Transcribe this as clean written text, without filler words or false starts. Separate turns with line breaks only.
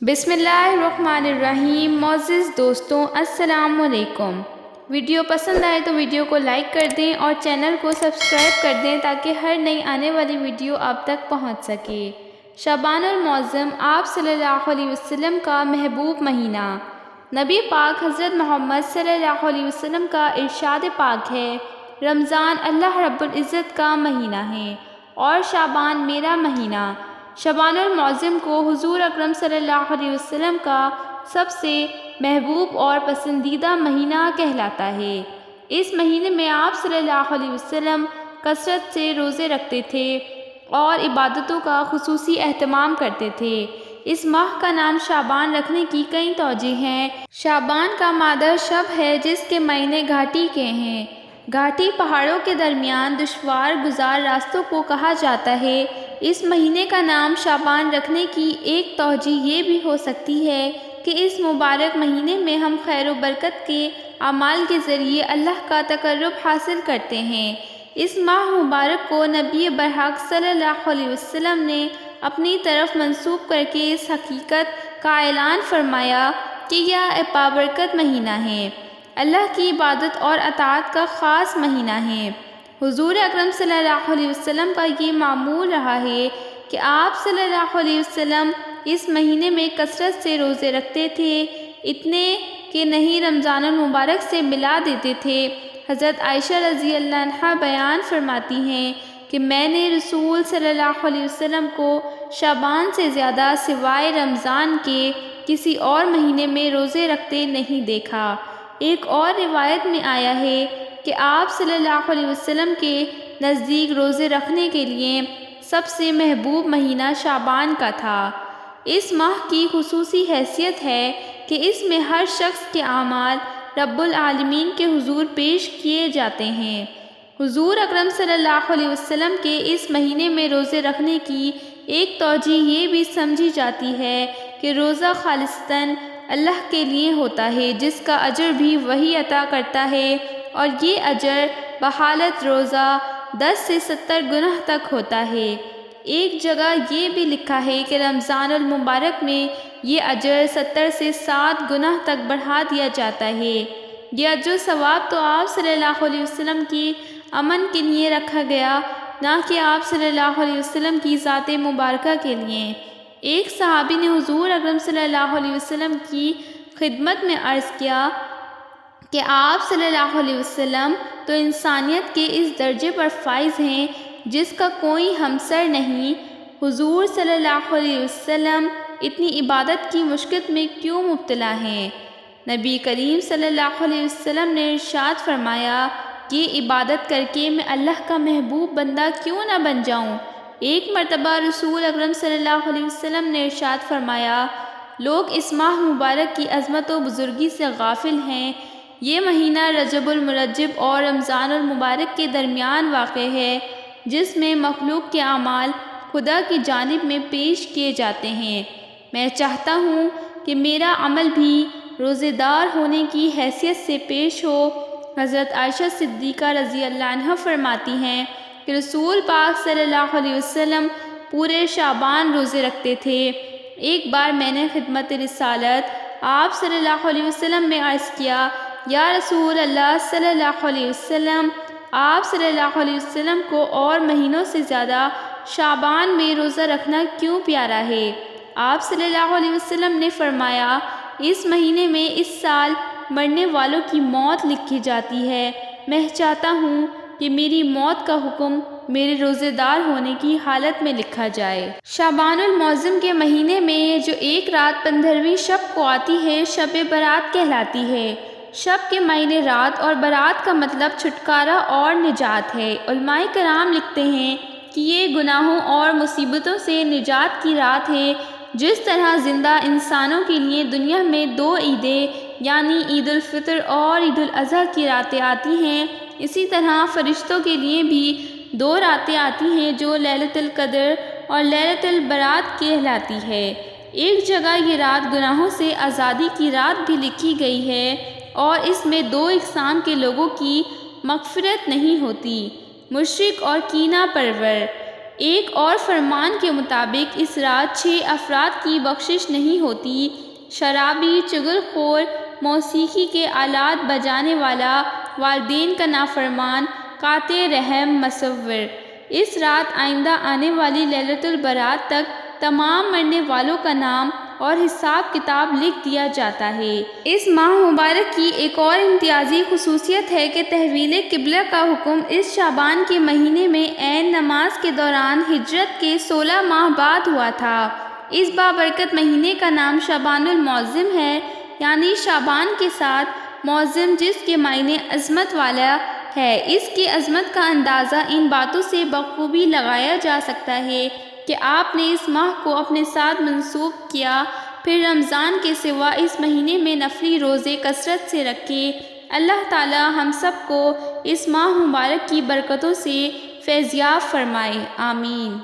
بسم اللہ الرحمن الرحیم۔ معزز دوستوں السلام علیکم۔ ویڈیو پسند آئے تو ویڈیو کو لائک کر دیں اور چینل کو سبسکرائب کر دیں تاکہ ہر نئی آنے والی ویڈیو آپ تک پہنچ سکے۔ شعبان المعظم آپ صلی اللہ علیہ وسلم کا محبوب مہینہ۔ نبی پاک حضرت محمد صلی اللہ علیہ وسلم کا ارشاد پاک ہے، رمضان اللہ رب العزت کا مہینہ ہے اور شعبان میرا مہینہ۔ شعبان المعظم کو حضور اکرم صلی اللہ علیہ وسلم کا سب سے محبوب اور پسندیدہ مہینہ کہلاتا ہے۔ اس مہینے میں آپ صلی اللہ علیہ وسلم کثرت سے روزے رکھتے تھے اور عبادتوں کا خصوصی اہتمام کرتے تھے۔ اس ماہ کا نام شعبان رکھنے کی کئی توجہ ہیں۔ شعبان کا مادر شب ہے جس کے معنی گھاٹی کے ہیں۔ گھاٹی پہاڑوں کے درمیان دشوار گزار راستوں کو کہا جاتا ہے۔ اس مہینے کا نام شعبان رکھنے کی ایک توجہ یہ بھی ہو سکتی ہے کہ اس مبارک مہینے میں ہم خیر و برکت کے اعمال کے ذریعے اللہ کا تقرب حاصل کرتے ہیں۔ اس ماہ مبارک کو نبی برحق صلی اللہ علیہ وسلم نے اپنی طرف منسوب کر کے اس حقیقت کا اعلان فرمایا کہ یہ بابرکت مہینہ ہے، اللہ کی عبادت اور اطاعت کا خاص مہینہ ہے۔ حضور اکرم صلی اللہ علیہ وسلم کا یہ معمول رہا ہے کہ آپ صلی اللہ علیہ وسلم اس مہینے میں کثرت سے روزے رکھتے تھے، اتنے کہ نہیں رمضان المبارک سے ملا دیتے تھے۔ حضرت عائشہ رضی اللہ عنہا بیان فرماتی ہیں کہ میں نے رسول صلی اللہ علیہ وسلم کو شعبان سے زیادہ سوائے رمضان کے کسی اور مہینے میں روزے رکھتے نہیں دیکھا۔ ایک اور روایت میں آیا ہے کہ آپ صلی اللہ علیہ وسلم کے نزدیک روزے رکھنے کے لیے سب سے محبوب مہینہ شعبان کا تھا۔ اس ماہ کی خصوصی حیثیت ہے کہ اس میں ہر شخص کے اعمال رب العالمین کے حضور پیش کیے جاتے ہیں۔ حضور اکرم صلی اللہ علیہ وسلم کے اس مہینے میں روزے رکھنے کی ایک توجہ یہ بھی سمجھی جاتی ہے کہ روزہ خالصتاً اللہ کے لیے ہوتا ہے جس کا اجر بھی وہی عطا کرتا ہے، اور یہ اجر بحالت روزہ 10 سے 70 گنہ تک ہوتا ہے۔ ایک جگہ یہ بھی لکھا ہے کہ رمضان المبارک میں یہ اجر 70 سے 60 گنہ تک بڑھا دیا جاتا ہے۔ یہ اجر و ثواب تو آپ صلی اللہ علیہ وسلم کی امن کے لیے رکھا گیا، نہ کہ آپ صلی اللہ علیہ وسلم کی ذات مبارکہ کے لیے۔ ایک صحابی نے حضور اکرم صلی اللہ علیہ وسلم کی خدمت میں عرض کیا کہ آپ صلی اللہ علیہ وسلم تو انسانیت کے اس درجے پر فائز ہیں جس کا کوئی ہمسر نہیں۔ حضور صلی اللہ علیہ وسلم اتنی عبادت کی مشقت میں کیوں مبتلا ہیں؟ نبی کریم صلی اللہ علیہ وسلم نے ارشاد فرمایا کہ عبادت کر کے میں اللہ کا محبوب بندہ کیوں نہ بن جاؤں۔ ایک مرتبہ رسول اکرم صلی اللہ علیہ وسلم نے ارشاد فرمایا، لوگ اس ماہ مبارک کی عظمت و بزرگی سے غافل ہیں۔ یہ مہینہ رجب المرجب اور رمضان المبارک کے درمیان واقع ہے جس میں مخلوق کے اعمال خدا کی جانب میں پیش کیے جاتے ہیں۔ میں چاہتا ہوں کہ میرا عمل بھی روزے دار ہونے کی حیثیت سے پیش ہو۔ حضرت عائشہ صدیقہ رضی اللہ عنہا فرماتی ہیں کہ رسول پاک صلی اللہ علیہ وسلم پورے شعبان روزے رکھتے تھے۔ ایک بار میں نے خدمت رسالت آپ صلی اللہ علیہ وسلم میں عرض کیا، یا رسول اللہ صلی اللہ علیہ وسلم، آپ صلی اللہ علیہ وسلم کو اور مہینوں سے زیادہ شعبان میں روزہ رکھنا کیوں پیارا ہے؟ آپ صلی اللہ علیہ وسلم نے فرمایا، اس مہینے میں اس سال مرنے والوں کی موت لکھی جاتی ہے۔ میں چاہتا ہوں کہ میری موت کا حکم میرے روزے دار ہونے کی حالت میں لکھا جائے۔ شعبان المعظم کے مہینے میں جو ایک رات 15ویں شب کو آتی ہے شب برات کہلاتی ہے۔ شب کے معنی رات اور برات کا مطلب چھٹکارا اور نجات ہے۔ علماء کرام لکھتے ہیں کہ یہ گناہوں اور مصیبتوں سے نجات کی رات ہے۔ جس طرح زندہ انسانوں کے لیے دنیا میں 2 عیدیں یعنی عید الفطر اور عید الاضحیٰ کی راتیں آتی ہیں، اسی طرح فرشتوں کے لیے بھی 2 راتیں آتی ہیں جو لیلۃ القدر اور لیلۃ البرات کہلاتی ہے۔ ایک جگہ یہ رات گناہوں سے آزادی کی رات بھی لکھی گئی ہے اور اس میں 2 اقسام کے لوگوں کی مغفرت نہیں ہوتی، مشرک اور کینہ پرور۔ ایک اور فرمان کے مطابق اس رات 6 افراد کی بخشش نہیں ہوتی: شرابی، چغل خور، موسیقی کے آلات بجانے والا، والدین کا نافرمان، قاطع رحم، مصور۔ اس رات آئندہ آنے والی لیلۃ البرات تک تمام مرنے والوں کا نام اور حساب کتاب لکھ دیا جاتا ہے۔ اس ماہ مبارک کی ایک اور امتیازی خصوصیت ہے کہ تحویل قبلہ کا حکم اس شعبان کے مہینے میں عین نماز کے دوران ہجرت کے 16 ماہ بعد ہوا تھا۔ اس بابرکت مہینے کا نام شعبان المعظم ہے، یعنی شعبان کے ساتھ معظم، جس کے معنی عظمت والا ہے۔ اس کی عظمت کا اندازہ ان باتوں سے بخوبی لگایا جا سکتا ہے کہ آپ نے اس ماہ کو اپنے ساتھ منسوب کیا، پھر رمضان کے سوا اس مہینے میں نفلی روزے کثرت سے رکھے۔ اللہ تعالی ہم سب کو اس ماہ مبارک کی برکتوں سے فیضیاب فرمائے، آمین۔